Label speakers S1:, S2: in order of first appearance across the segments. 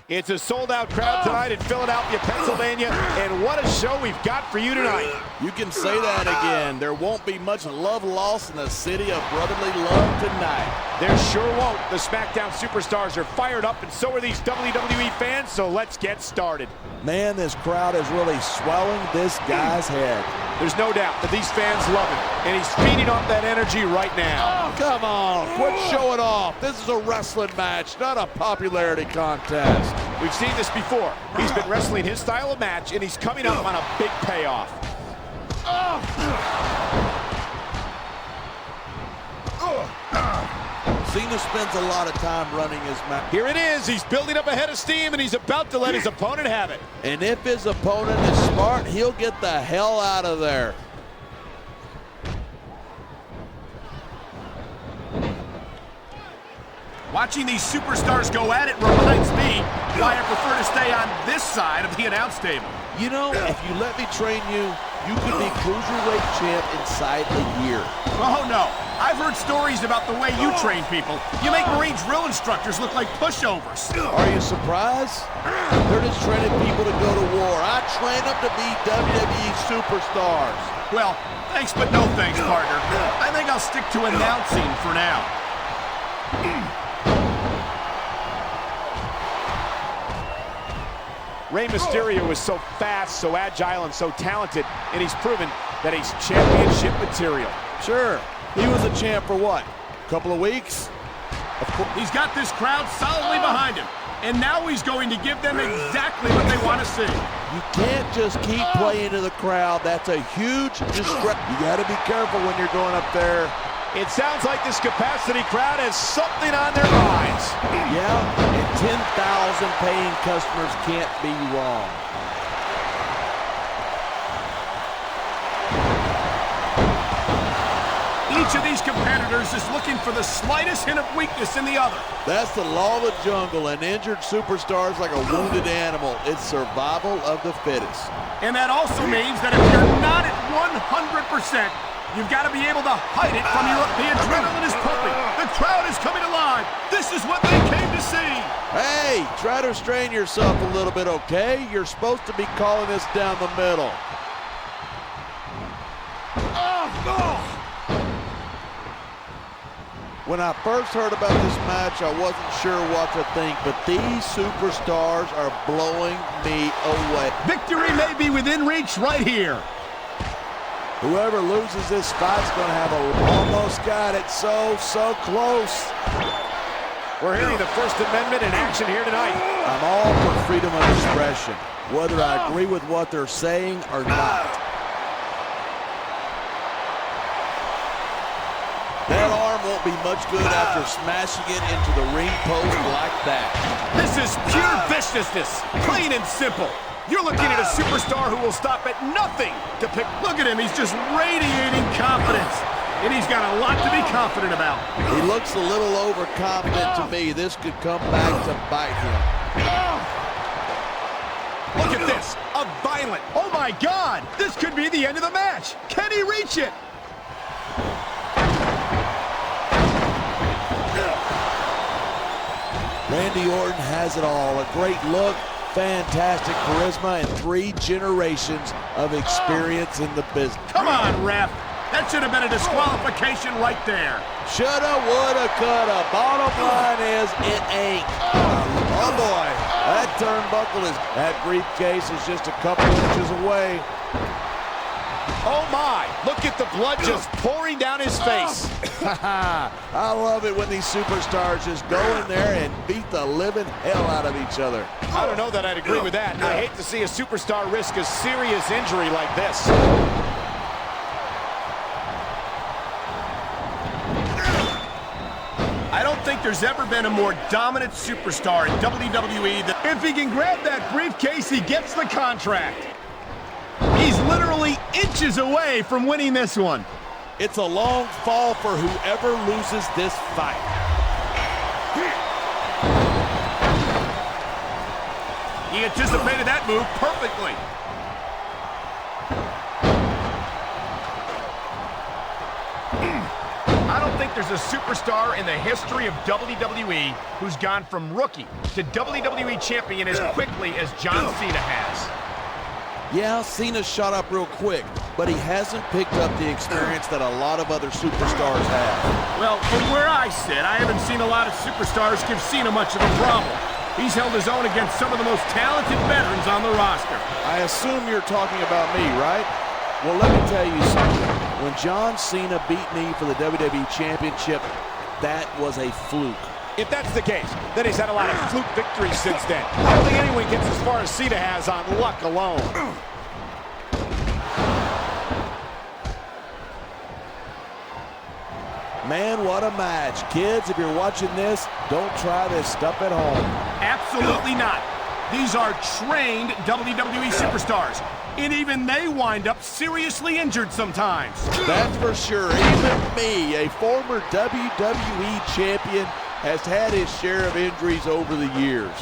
S1: It's a sold-out crowd tonight in Philadelphia, Pennsylvania, and what a show we've got for you tonight.
S2: You can say that again. There won't be much love lost in the city of brotherly love tonight.
S1: There sure won't. The Smackdown superstars are fired up, and so are these WWE fans, so let's get started.
S2: Man, this crowd is really swelling this guy's head.
S1: There's no doubt that these fans love him, and he's feeding off that energy right now.
S2: Oh, come on, quit showing off. This is a wrestling match, not a popularity contest.
S1: We've seen this before. He's been wrestling his style of match, and he's coming up on a big payoff.
S2: Cena spends a lot of time running his match.
S1: Here it is. He's building up a head of steam, and he's about to let his opponent have it.
S2: And if his opponent is smart, he'll get the hell out of there.
S3: Watching these superstars go at it reminds me why I prefer to stay on this side of the announce table.
S2: You know, if you let me train you, you could be cruiserweight champ inside a year.
S3: Oh, no. I've heard stories about the way you train people. You make Marine drill instructors look like pushovers.
S2: Are you surprised? They're just training people to go to war. I train them to be WWE superstars.
S3: Well, thanks but no thanks, partner. I think I'll stick to announcing for now.
S1: Rey Mysterio is so fast, so agile, and so talented, and he's proven that he's championship material.
S2: Sure, he was a champ for what? A couple of weeks?
S3: Of course. He's got this crowd solidly behind him, and now he's going to give them exactly what they want to see.
S2: You can't just keep playing to the crowd. That's a huge distraction. You got to be careful when you're going up there.
S1: It sounds like this capacity crowd has something on their minds.
S2: Yeah, and 10,000 paying customers can't be wrong.
S3: Each of these competitors is looking for the slightest hint of weakness in the other.
S2: That's the law of the jungle, and injured superstars like a wounded animal. It's survival of the fittest.
S3: And that also means that if you're not at 100%, you've got to be able to hide it from the adrenaline is pumping. The crowd is coming alive. This is what they came to see.
S2: Hey, try to restrain yourself a little bit, okay? You're supposed to be calling this down the middle. When I first heard about this match, I wasn't sure what to think, but these superstars are blowing me away.
S3: Victory may be within reach right here.
S2: Whoever loses this fight's going to have almost got it. So close.
S1: We're hearing the First Amendment in action here tonight.
S2: I'm all for freedom of expression, whether I agree with what they're saying or not. That arm won't be much good after smashing it into the ring post like that.
S3: This is pure viciousness, plain and simple. You're looking at a superstar who will stop at nothing to pick. Look at him, he's just radiating confidence. And he's got a lot to be confident about.
S2: He looks a little overconfident to me. This could come back to bite him.
S3: Look at this, a violent, oh my God, this could be the end of the match. Can he reach it?
S2: Randy Orton has it all. A great look, fantastic charisma, and 3 generations of experience in the business.
S3: Come on, ref. That should have been a disqualification right there.
S2: Shoulda, woulda, coulda. Bottom line is, it ain't. Oh boy, that turnbuckle is, that briefcase is just a couple inches away.
S1: Oh my, look at the blood just pouring down his face.
S2: I love it when these superstars just go in there and beat the living hell out of each other.
S1: I don't know that I'd agree with that. I hate to see a superstar risk a serious injury like this.
S3: I don't think there's ever been a more dominant superstar in WWE than if he can grab that briefcase, he gets the contract. He's literally inches away from winning this one.
S2: It's a long fall for whoever loses this fight.
S3: He anticipated that move perfectly. I don't think there's a superstar in the history of WWE who's gone from rookie to WWE champion as quickly as John Cena has.
S2: Yeah, Cena shot up real quick, but he hasn't picked up the experience that a lot of other superstars have.
S3: Well, from where I sit, I haven't seen a lot of superstars give Cena much of a problem. He's held his own against some of the most talented veterans on the roster.
S2: I assume you're talking about me, right? Well, let me tell you something. When John Cena beat me for the WWE Championship, that was a fluke.
S1: If that's the case, then he's had a lot of fluke victories since then. I don't think anyone gets as far as Cena has on luck alone.
S2: Man, what a match. Kids, if you're watching this, don't try this stuff at home.
S3: Absolutely not. These are trained WWE superstars, and even they wind up seriously injured sometimes.
S2: That's for sure. Even me, a former WWE champion, has had his share of injuries over the years.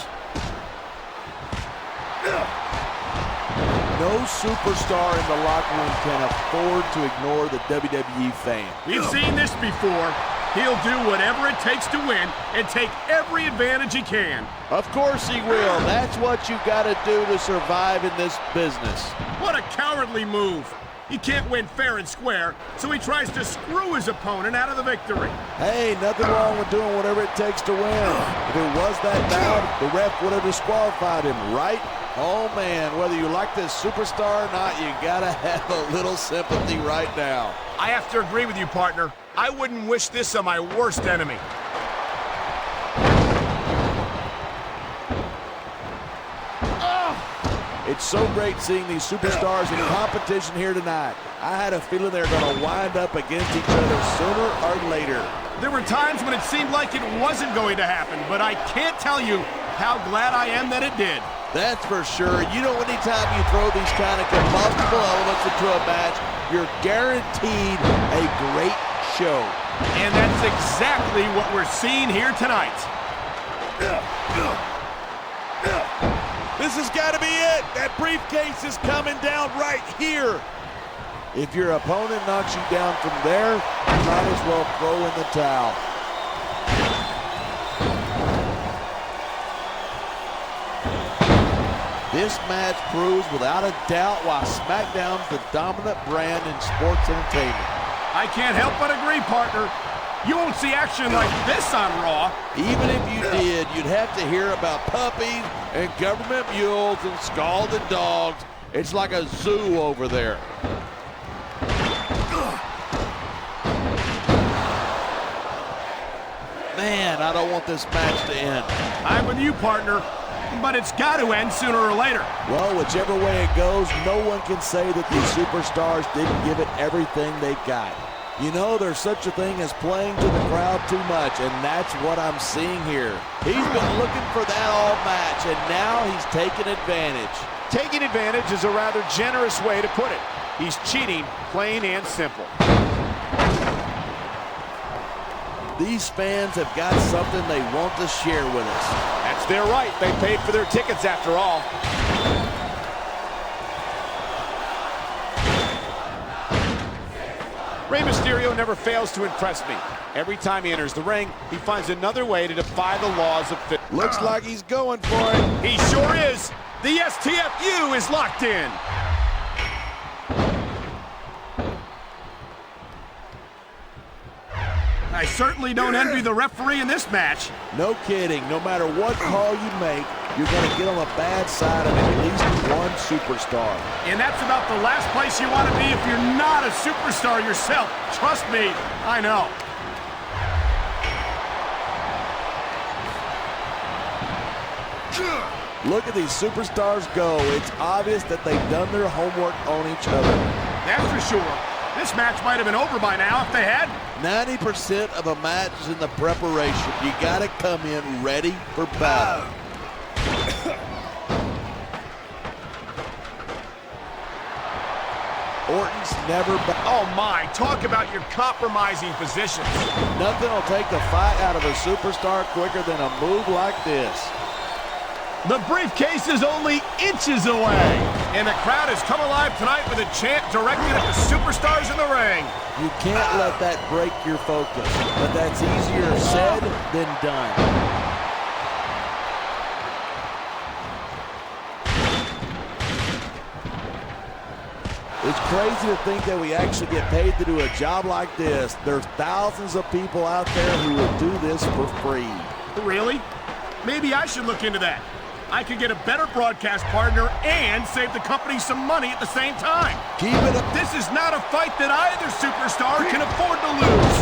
S2: No superstar in the locker room can afford to ignore the WWE fan.
S3: We've seen this before. He'll do whatever it takes to win and take every advantage he can.
S2: Of course he will. That's what you got to do to survive in this business.
S3: What a cowardly move. He can't win fair and square, so he tries to screw his opponent out of the victory.
S2: Hey, nothing wrong with doing whatever it takes to win. If it was that bad, the ref would have disqualified him, right? Oh, man, whether you like this superstar or not, you got to have a little sympathy right now.
S3: I have to agree with you, partner. I wouldn't wish this on my worst enemy.
S2: It's so great seeing these superstars in competition here tonight. I had a feeling they were going to wind up against each other sooner or later.
S3: There were times when it seemed like it wasn't going to happen, but I can't tell you how glad I am that it did.
S2: That's for sure. You know, anytime you throw these kind of combustible elements into a match, you're guaranteed a great show.
S3: And that's exactly what we're seeing here tonight.
S2: This has got to be it. That briefcase is coming down right here. If your opponent knocks you down from there, you might as well throw in the towel. This match proves without a doubt why Smackdown's the dominant brand in sports entertainment.
S3: I can't help but agree, partner. You won't see action like this on Raw.
S2: Even if you did, you'd have to hear about puppies and government mules and scalded dogs. It's like a zoo over there. Man, I don't want this match to end.
S3: I'm with you, partner. But it's got to end sooner or later.
S2: Well, whichever way it goes, no one can say that these superstars didn't give it everything they got. You know, there's such a thing as playing to the crowd too much, and that's what I'm seeing here. He's been looking for that all match, and now he's taking advantage.
S1: Taking advantage is a rather generous way to put it. He's cheating, plain and simple.
S2: These fans have got something they want to share with us.
S1: That's their right. They paid for their tickets after all. Rey Mysterio never fails to impress me. Every time he enters the ring, he finds another way to defy the laws of fitness.
S2: Looks like he's going for it.
S3: He sure is. The STFU is locked in. I certainly don't envy the referee in this match.
S2: No kidding. No matter what call you make, you're going to get on the bad side of at least one superstar.
S3: And that's about the last place you want to be if you're not a superstar yourself. Trust me, I know.
S2: Look at these superstars go. It's obvious that they've done their homework on each other.
S3: That's for sure. This match might have been over by now if they had.
S2: 90% of a match is in the preparation. You got to come in ready for battle. Orton's never
S3: Oh my, talk about your compromising positions.
S2: Nothing will take the fight out of a superstar quicker than a move like this.
S3: The briefcase is only inches away. And the crowd has come alive tonight with a chant directed at the superstars in the ring.
S2: You can't let that break your focus, but that's easier said than done. It's crazy to think that we actually get paid to do a job like this. There's thousands of people out there who would do this for free.
S3: Really? Maybe I should look into that. I could get a better broadcast partner and save the company some money at the same time.
S2: Keep it up.
S3: This is not a fight that either superstar can afford to lose.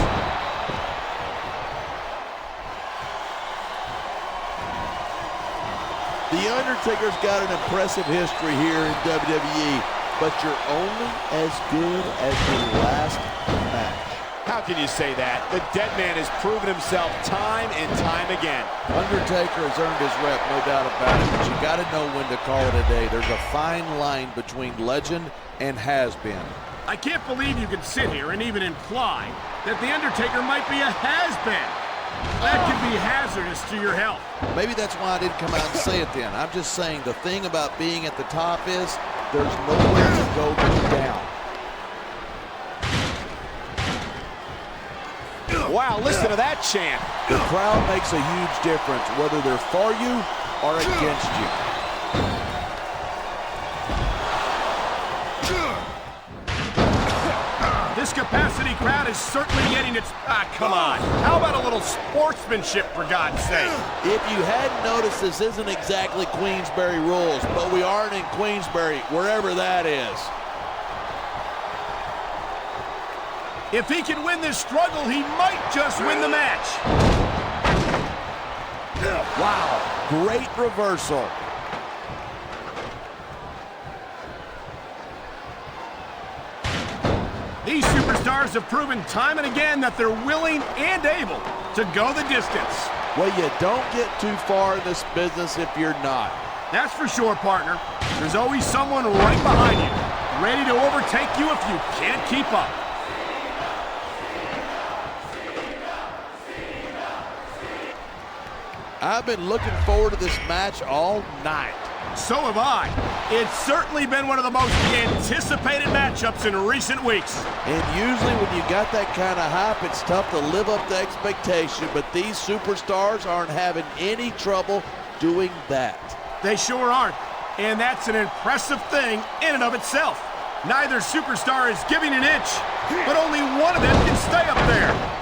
S2: The Undertaker's got an impressive history here in WWE, but you're only as good as your last match.
S1: How can you say that? The dead man has proven himself time and time again.
S2: Undertaker has earned his rep, no doubt about it, but you got to know when to call it a day. There's a fine line between legend and has-been.
S3: I can't believe you can sit here and even imply that The Undertaker might be a has-been. That could be hazardous to your health.
S2: Maybe that's why I didn't come out and say it then. I'm just saying the thing about being at the top is there's nowhere to go but down.
S1: Wow, listen to that chant.
S2: The crowd makes a huge difference, whether they're for you or against you.
S3: This capacity crowd is certainly getting its... come on. How about a little sportsmanship, for God's sake?
S2: If you hadn't noticed, this isn't exactly Queensberry rules, but we aren't in Queensberry, wherever that is.
S3: If he can win this struggle, he might just win the match.
S2: Wow, great reversal.
S3: These superstars have proven time and again that they're willing and able to go the distance.
S2: Well, you don't get too far in this business if you're not.
S3: That's for sure, partner. There's always someone right behind you, ready to overtake you if you can't keep up.
S2: I've been looking forward to this match all night.
S3: So have I. It's certainly been one of the most anticipated matchups in recent weeks.
S2: And usually when you got that kind of hype, it's tough to live up to expectation, but these superstars aren't having any trouble doing that.
S3: They sure aren't. And that's an impressive thing in and of itself. Neither superstar is giving an inch, but only one of them can stay up there.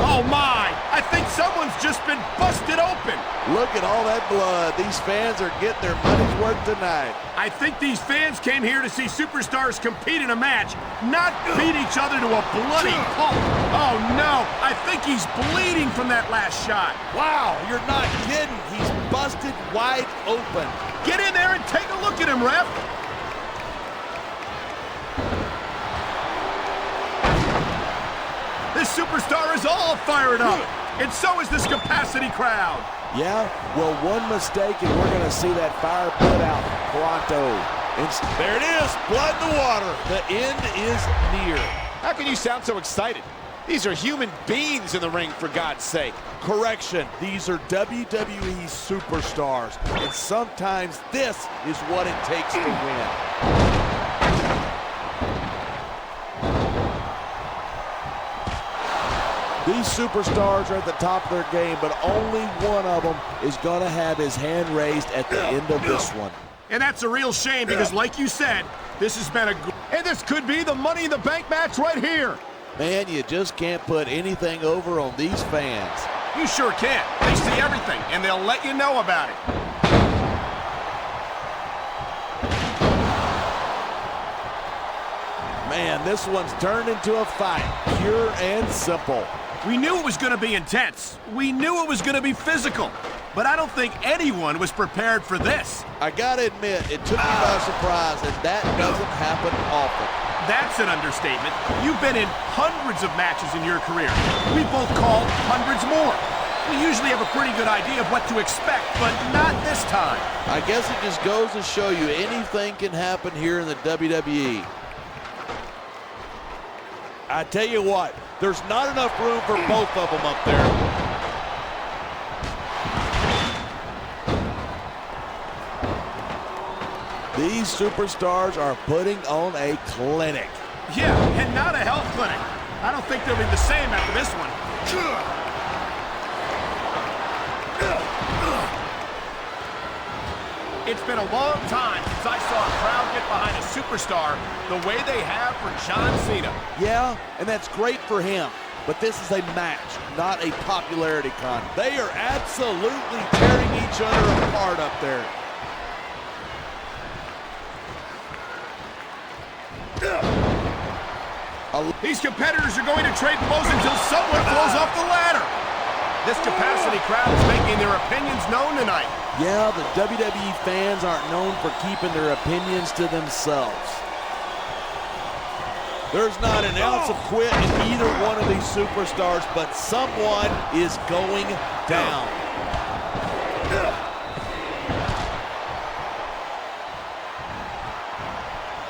S3: Oh my, I think someone's just been busted open.
S2: Look at all that blood. These fans are getting their money's worth tonight.
S3: I think these fans came here to see superstars compete in a match, not beat each other to a bloody pulp. Oh no, I think he's bleeding from that last shot.
S2: Wow, you're not kidding. He's busted wide open.
S3: Get in there and take a look at him, ref. This superstar is all fired up, and so is this capacity crowd.
S2: Yeah, well, one mistake and we're going to see that fire put out pronto. There it is, blood in the water. The end is near.
S1: How can you sound so excited? These are human beings in the ring, for God's sake.
S2: Correction, these are WWE superstars, and sometimes this is what it takes to win. These superstars are at the top of their game, but only one of them is going to have his hand raised at the end of this one.
S3: And that's a real shame because, like you said, this has been a good... And this could be the Money in the Bank match right here.
S2: Man, you just can't put anything over on these fans.
S3: You sure can. They see everything, and they'll let you know about it.
S2: Man, this one's turned into a fight, pure and simple.
S3: We knew it was going to be intense. We knew it was going to be physical. But I don't think anyone was prepared for this.
S2: I gotta admit, it took me by surprise, and that doesn't happen often.
S3: That's an understatement. You've been in hundreds of matches in your career. We both called hundreds more. We usually have a pretty good idea of what to expect, but not this time.
S2: I guess it just goes to show you anything can happen here in the WWE. I tell you what, there's not enough room for both of them up there. These superstars are putting on a clinic.
S3: Yeah, and not a health clinic. I don't think they'll be the same after this one. It's been a long time since I saw a crowd get behind a superstar the way they have for John Cena.
S2: Yeah, and that's great for him. But this is a match, not a popularity con. They are absolutely tearing each other apart up there.
S3: These competitors are going to trade blows until someone falls off the ladder. This capacity crowd is making their opinions known tonight.
S2: Yeah, the WWE fans aren't known for keeping their opinions to themselves. There's not an ounce of quit in either one of these superstars, but someone is going down.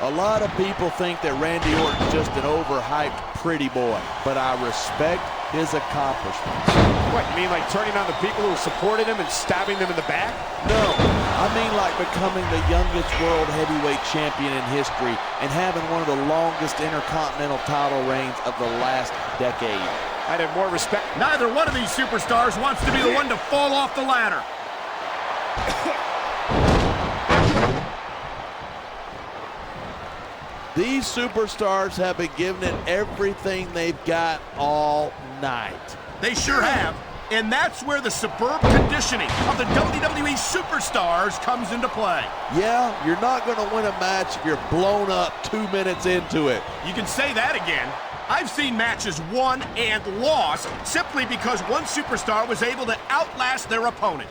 S2: A lot of people think that Randy Orton's just an overhyped pretty boy, but I respect his accomplishments.
S1: What, you mean like turning on the people who supported him and stabbing them in the back?
S2: No, I mean like becoming the youngest world heavyweight champion in history and having one of the longest intercontinental title reigns of the last decade.
S1: I'd have more respect.
S3: Neither one of these superstars wants to be the one to fall off the ladder.
S2: These superstars have been giving it everything they've got all night.
S3: They sure have. And that's where the superb conditioning of the WWE superstars comes into play.
S2: Yeah, you're not going to win a match if you're blown up 2 minutes into it.
S3: You can say that again. I've seen matches won and lost simply because one superstar was able to outlast their opponent.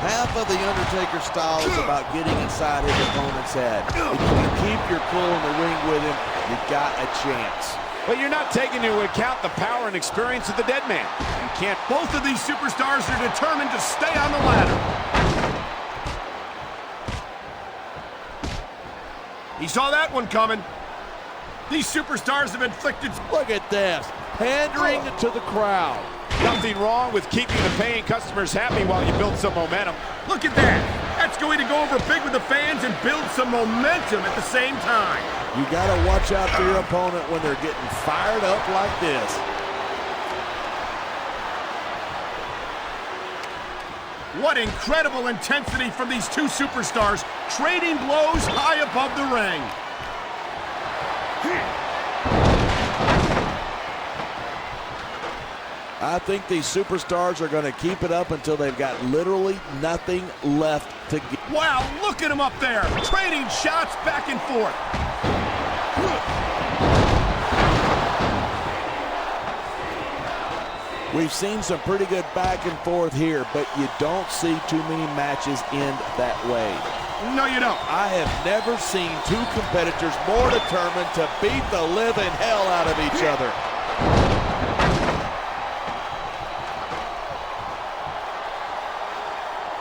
S2: Half of The Undertaker's style is about getting inside his opponent's head. If you can keep your cool in the ring with him, you've got a chance.
S1: But you're not taking into account the power and experience of the dead man. You can't.
S3: Both of these superstars are determined to stay on the ladder. He saw that one coming. These superstars have inflicted...
S2: Look at this, pandering to the crowd.
S1: Nothing wrong with keeping the paying customers happy while you build some momentum.
S3: Look at that. That's going to go over big with the fans and build some momentum at the same time.
S2: You got to watch out for your opponent when they're getting fired up like this.
S3: What incredible intensity from these two superstars, trading blows high above the ring.
S2: I think these superstars are going to keep it up until they've got literally nothing left to give.
S3: Wow, look at them up there, trading shots back and forth.
S2: We've seen some pretty good back and forth here, but you don't see too many matches end that way.
S3: No, you don't.
S2: I have never seen two competitors more determined to beat the living hell out of each other.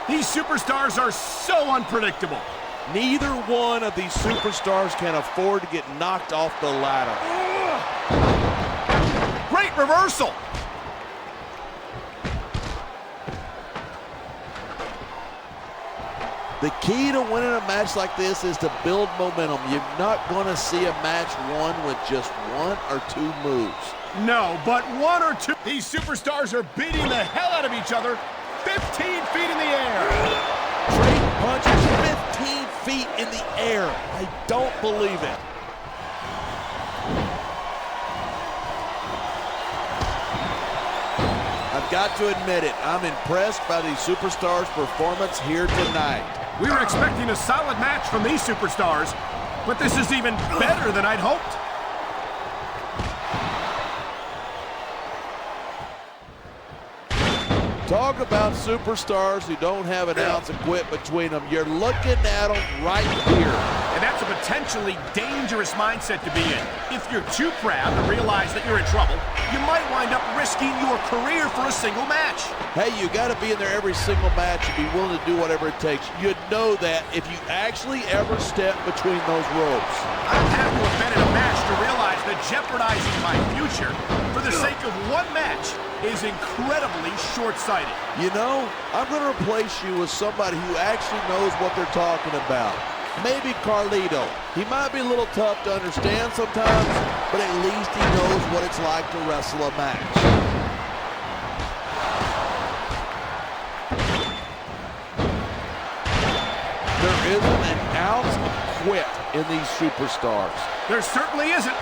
S3: These superstars are so unpredictable.
S2: Neither one of these superstars can afford to get knocked off the ladder.
S3: Great reversal.
S2: The key to winning a match like this is to build momentum. You're not going to see a match won with just one or two moves.
S3: No, but one or two. These superstars are beating the hell out of each other 15 feet in the air.
S2: Trading punches 15 feet in the air. I don't believe it. I've got to admit it. I'm impressed by these superstars' performance here tonight.
S3: We were expecting a solid match from these superstars, but this is even better than I'd hoped.
S2: Talk about superstars who don't have an ounce of quit between them. You're looking at them right here.
S3: And that's a potentially dangerous mindset to be in. If you're too proud to realize that you're in trouble, you might wind up risking your career for a single match.
S2: Hey, you got to be in there every single match and be willing to do whatever it takes. You'd know that if you actually ever step between those ropes.
S3: I'd have to have been in a match to realize that jeopardizing my future for the sake of one match is incredibly short-sighted.
S2: You know, I'm going to replace you with somebody who actually knows what they're talking about. Maybe Carlito. He might be a little tough to understand sometimes, but at least he knows what it's like to wrestle a match. There isn't an ounce of quit in these superstars.
S3: There certainly isn't.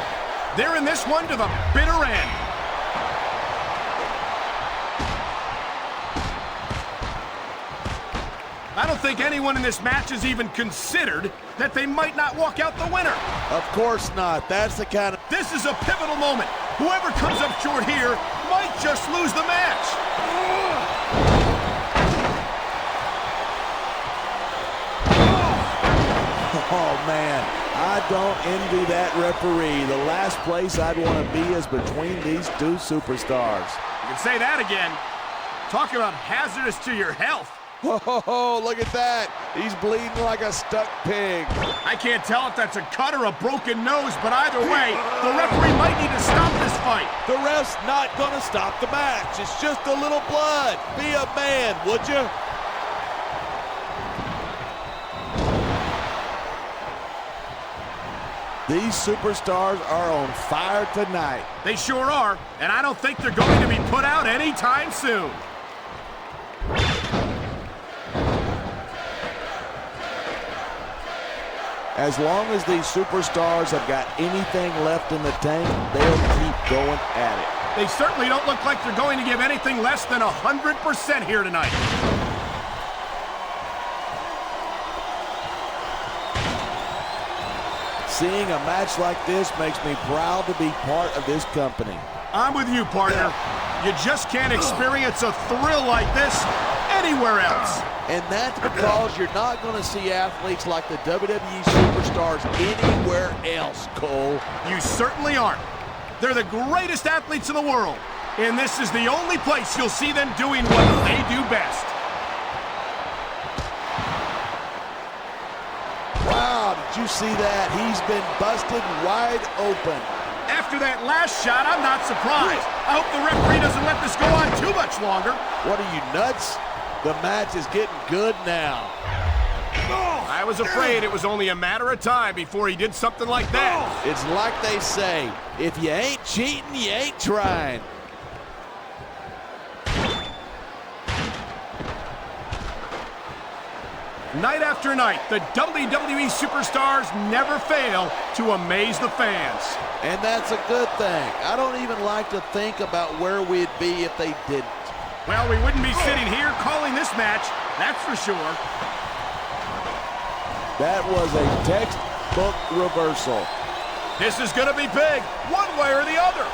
S3: They're in this one to the bitter end. I don't think anyone in this match has even considered that they might not walk out the winner.
S2: Of course not. That's the kind of...
S3: This is a pivotal moment. Whoever comes up short here might just lose the match.
S2: Oh, man. I don't envy that referee. The last place I'd want to be is between these two superstars.
S3: You can say that again. Talk about hazardous to your health.
S2: Oh, look at that. He's bleeding like a stuck pig.
S3: I can't tell if that's a cut or a broken nose, but either way, the referee might need to stop this fight.
S2: The ref's not going to stop the match. It's just a little blood. Be a man, would you? These superstars are on fire tonight.
S3: They sure are, and I don't think they're going to be put out anytime soon.
S2: As long as these superstars have got anything left in the tank, they'll keep going at it.
S3: They certainly don't look like they're going to give anything less than 100% here tonight.
S2: Seeing a match like this makes me proud to be part of this company.
S3: I'm with you, partner. You just can't experience a thrill like this anywhere else.
S2: And that's because you're not going to see athletes like the WWE superstars anywhere else, Cole.
S3: You certainly aren't. They're the greatest athletes in the world, and this is the only place you'll see them doing what they do best.
S2: Wow, did you see that? He's been busted wide open.
S3: After that last shot, I'm not surprised. I hope the referee doesn't let this go on too much longer.
S2: What are you, nuts? The match is getting good now.
S3: I was afraid it was only a matter of time before he did something like that.
S2: It's like they say, if you ain't cheating, you ain't trying.
S3: Night after night, the WWE superstars never fail to amaze the fans.
S2: And that's a good thing. I don't even like to think about where we'd be if they didn't.
S3: Well, we wouldn't be sitting here calling this match, that's for sure.
S2: That was a textbook reversal.
S3: This is going to be big, one way or the other.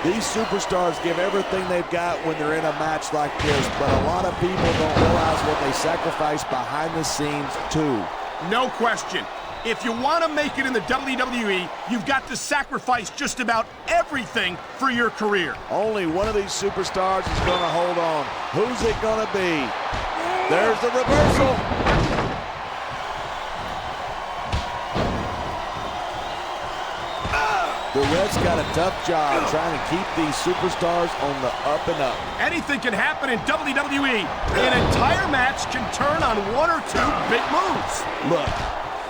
S2: These superstars give everything they've got when they're in a match like this, but a lot of people don't realize what they sacrifice behind the scenes, too.
S3: No question. If you want to make it in the WWE, you've got to sacrifice just about everything for your career.
S2: Only one of these superstars is going to hold on. Who's it going to be? There's the reversal. The ref's got a tough job trying to keep these superstars on the up and up.
S3: Anything can happen in WWE. An entire match can turn on one or two big moves.
S2: Look,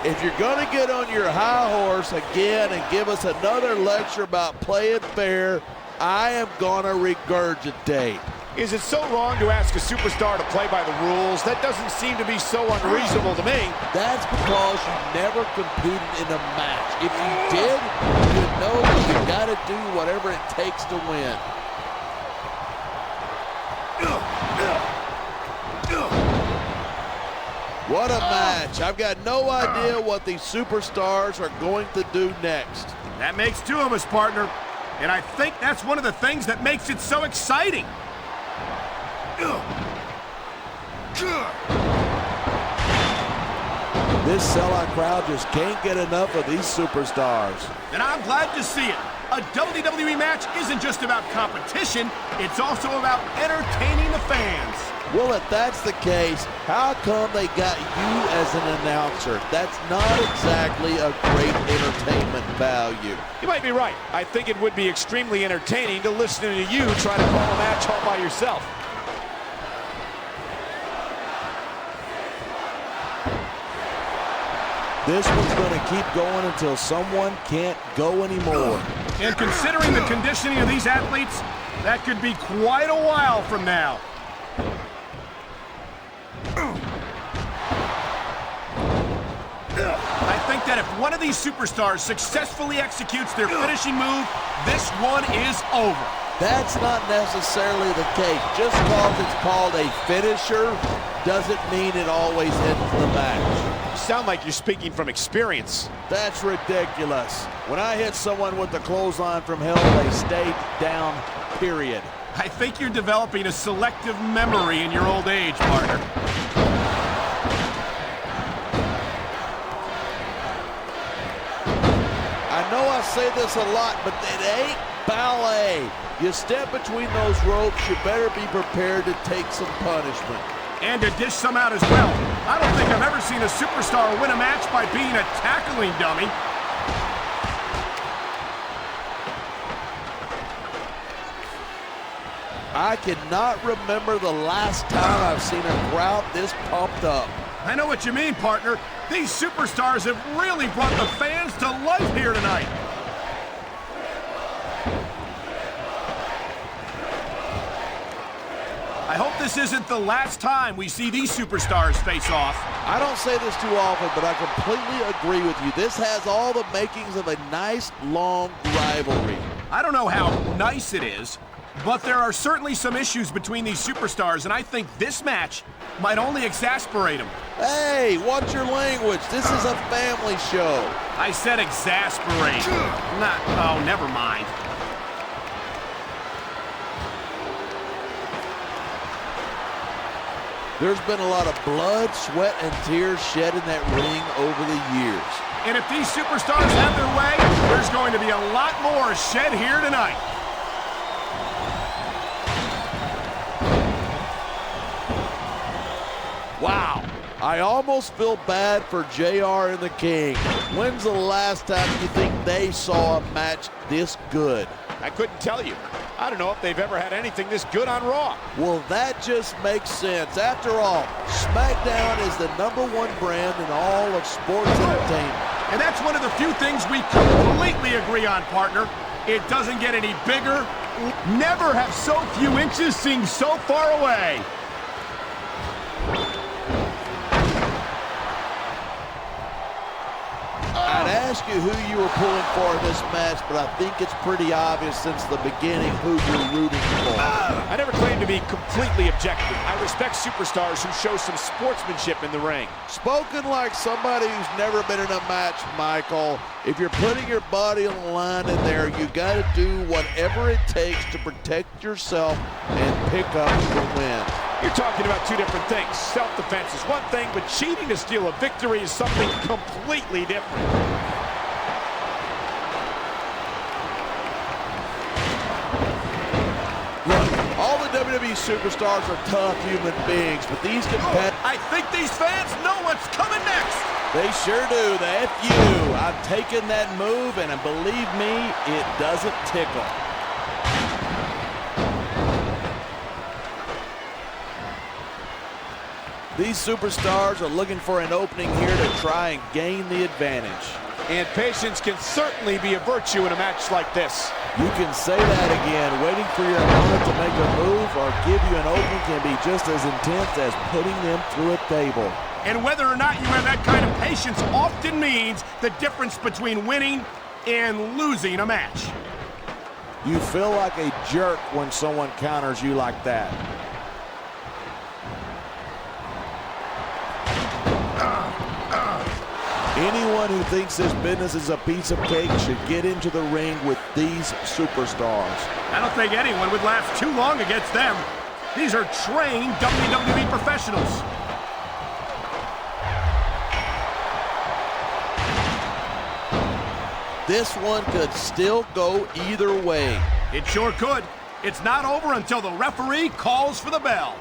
S2: if you're going to get on your high horse again and give us another lecture about playing fair, I am going to regurgitate.
S1: Is it so wrong to ask a superstar to play by the rules? That doesn't seem to be so unreasonable to me.
S2: That's because you never competed in a match. If you did, you know that you got to do whatever it takes to win. What a match. I've got no idea what these superstars are going to do next.
S3: That makes two of us, partner. And I think that's one of the things that makes it so exciting.
S2: This sellout crowd just can't get enough of these superstars.
S3: And I'm glad to see it. A WWE match isn't just about competition, it's also about entertaining the fans.
S2: Well, if that's the case, how come they got you as an announcer? That's not exactly a great entertainment value.
S1: You might be right. I think it would be extremely entertaining to listen to you try to call a match all by yourself.
S2: This one's going to keep going until someone can't go anymore.
S3: And considering the conditioning of these athletes, that could be quite a while from now. I think that if one of these superstars successfully executes their finishing move, this one is over.
S2: That's not necessarily the case. Just because it's called a finisher doesn't mean it always ends the match.
S1: You sound like you're speaking from experience.
S2: That's ridiculous. When I hit someone with the clothesline from hell, they stayed down, period.
S3: I think you're developing a selective memory in your old age, partner.
S2: I know I say this a lot, but it ain't ballet. You step between those ropes, you better be prepared to take some punishment.
S3: And to dish some out as well. I don't think I've ever seen a superstar win a match by being a tackling dummy.
S2: I cannot remember the last time I've seen a crowd this pumped up.
S3: I know what you mean, partner. These superstars have really brought the fans to life here tonight. I hope this isn't the last time we see these superstars face off.
S2: I don't say this too often, but I completely agree with you. This has all the makings of a nice, long rivalry.
S3: I don't know how nice it is, but there are certainly some issues between these superstars, and I think this match might only exasperate them.
S2: Hey, watch your language. This is a family show.
S3: I said exasperate. Oh, never mind.
S2: There's been a lot of blood, sweat, and tears shed in that ring over the years.
S3: And if these superstars have their way, there's going to be a lot more shed here tonight.
S2: Wow. I almost feel bad for JR and the King. When's the last time you think they saw a match this good?
S1: I couldn't tell you. I don't know if they've ever had anything this good on Raw.
S2: Well, that just makes sense. After all, Smackdown is the #1 brand in all of sports entertainment.
S3: And that's one of the few things we completely agree on, partner. It doesn't get any bigger. Never have so few inches seemed so far away.
S2: I'd ask you who you were pulling for in this match, but I think it's pretty obvious since the beginning who you're rooting for.
S1: I never claim to be completely objective. I respect superstars who show some sportsmanship in the ring.
S2: Spoken like somebody who's never been in a match, Michael. If you're putting your body on the line in there, you got to do whatever it takes to protect yourself and pick up the win.
S1: You're talking about two different things. Self-defense is one thing, but cheating to steal a victory is something completely different.
S2: Look, all the WWE superstars are tough human beings, but these competitors...
S3: I think these fans know what's coming next.
S2: They sure do. The FU. I've taken that move, and believe me, it doesn't tickle. These superstars are looking for an opening here to try and gain the advantage.
S1: And patience can certainly be a virtue in a match like this.
S2: You can say that again. Waiting for your opponent to make a move or give you an opening can be just as intense as putting them through a table.
S3: And whether or not you have that kind of patience often means the difference between winning and losing a match.
S2: You feel like a jerk when someone counters you like that. Anyone who thinks this business is a piece of cake should get into the ring with these superstars.
S3: I don't think anyone would last too long against them. These are trained WWE professionals.
S2: This one could still go either way.
S3: It sure could. It's not over until the referee calls for the bell.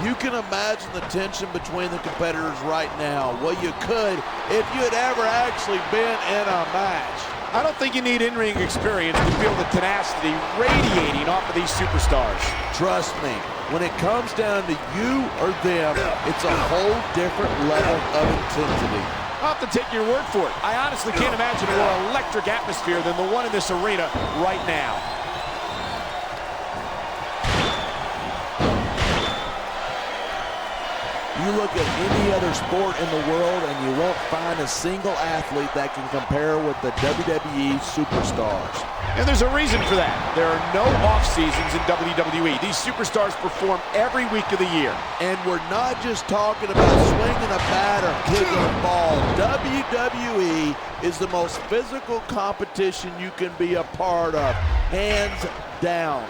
S2: You can imagine the tension between the competitors right now. Well, you could if you had ever actually been in a match.
S1: I don't think you need in-ring experience to feel the tenacity radiating off of these superstars.
S2: Trust me, when it comes down to you or them, it's a whole different level of intensity.
S1: I'll have to take your word for it. I honestly can't imagine a more electric atmosphere than the one in this arena right now.
S2: You look at any other sport in the world and you won't find a single athlete that can compare with the WWE superstars.
S1: And there's a reason for that. There are no off seasons in WWE. These superstars perform every week of the year.
S2: And we're not just talking about swinging a bat or kicking a ball. WWE is the most physical competition you can be a part of, hands down.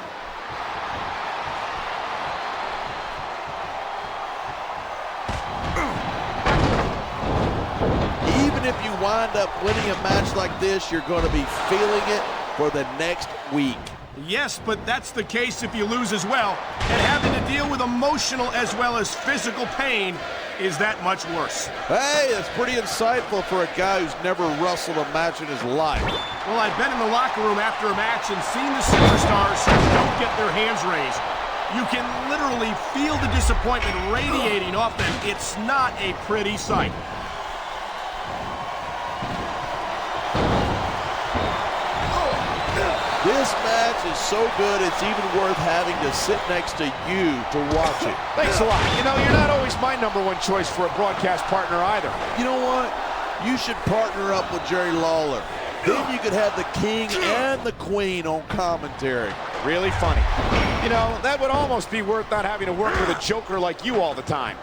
S2: Even if you wind up winning a match like this, you're going to be feeling it for the next week.
S3: Yes, but that's the case if you lose as well. And having to deal with emotional as well as physical pain is that much worse.
S2: Hey, that's pretty insightful for a guy who's never wrestled a match in his life.
S3: Well, I've been in the locker room after a match and seen the superstars who don't get their hands raised. You can literally feel the disappointment radiating off them. It's not a pretty sight.
S2: This match is so good, it's even worth having to sit next to you to watch it.
S1: Thanks a lot. You know, you're not always my #1 choice for a broadcast partner either.
S2: You know what? You should partner up with Jerry Lawler. Then you could have the king and the queen on commentary.
S1: Really funny. You know, that would almost be worth not having to work with a joker like you all the time.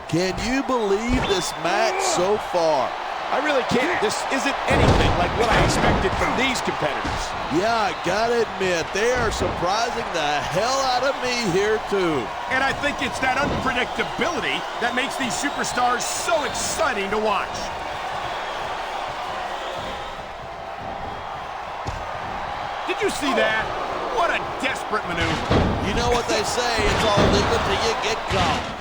S2: Can you believe this match so far?
S1: I really can't. This isn't anything like what I expected from these competitors.
S2: Yeah, I gotta admit, they are surprising the hell out of me here too.
S3: And I think it's that unpredictability that makes these superstars so exciting to watch. Did you see that? What a desperate maneuver.
S2: You know what they say, it's all legal till you get caught.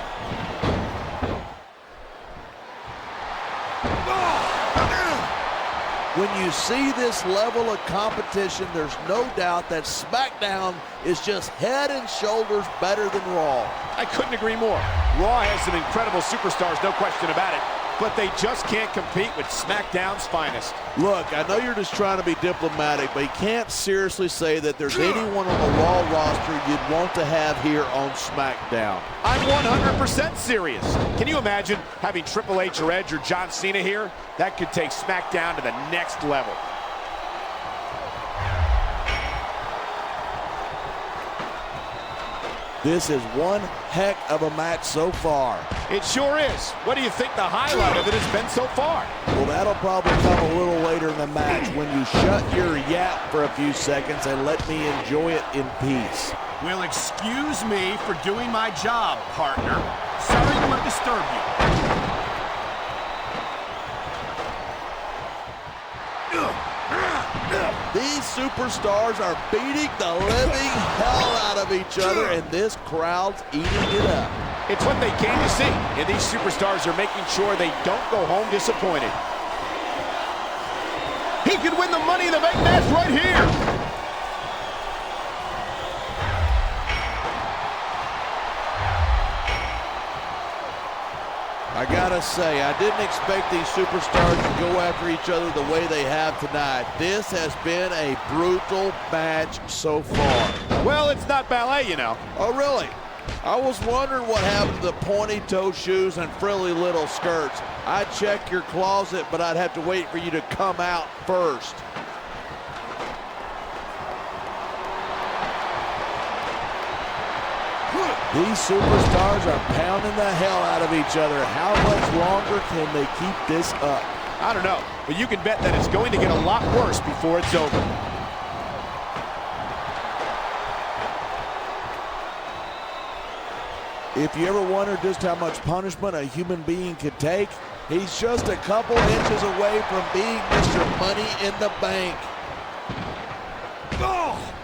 S2: When you see this level of competition, there's no doubt that Smackdown is just head and shoulders better than Raw.
S1: I couldn't agree more. Raw has some incredible superstars, no question about it, but they just can't compete with SmackDown's finest.
S2: Look, I know you're just trying to be diplomatic, but you can't seriously say that there's anyone on the Raw roster you'd want to have here on SmackDown.
S1: I'm 100% serious. Can you imagine having Triple H or Edge or John Cena here? That could take SmackDown to the next level.
S2: This is one heck of a match so far.
S1: It sure is. What do you think the highlight of it has been so far?
S2: Well, that'll probably come a little later in the match when you shut your yap for a few seconds and let me enjoy it in peace.
S3: Well, excuse me for doing my job, partner. Sorry to have disturbed you.
S2: These superstars are beating the living hell out of each other, and this crowd's eating it up.
S1: It's what they came to see, and these superstars are making sure they don't go home disappointed.
S3: He could win the Money in the Bank match right here.
S2: I gotta say, I didn't expect these superstars to go after each other the way they have tonight. This has been a brutal match so far.
S1: Well, it's not ballet, you know.
S2: Oh, really? I was wondering what happened to the pointy-toe shoes and frilly little skirts. I'd check your closet, but I'd have to wait for you to come out first. These superstars are pounding the hell out of each other. How much longer can they keep this up?
S1: I don't know, but you can bet that it's going to get a lot worse before it's over.
S2: If you ever wonder just how much punishment a human being could take, he's just a couple inches away from being Mr. Money in the Bank.
S3: Oh!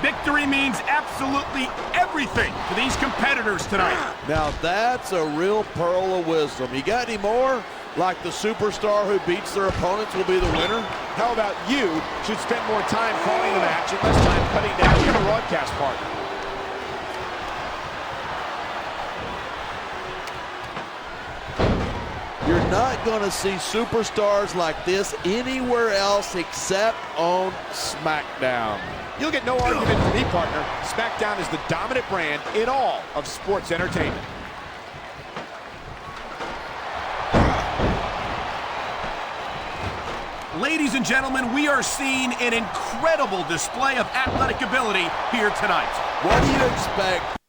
S3: Victory means absolutely everything to these competitors tonight.
S2: Now that's a real pearl of wisdom. You got any more? Like the superstar who beats their opponents will be the winner?
S1: How about you should spend more time calling the match and less time cutting down your broadcast partner?
S2: You're not going to see superstars like this anywhere else except on Smackdown.
S1: You'll get no argument from me, partner. Smackdown is the dominant brand in all of sports entertainment.
S3: Ladies and gentlemen, we are seeing an incredible display of athletic ability here tonight.
S2: What do you expect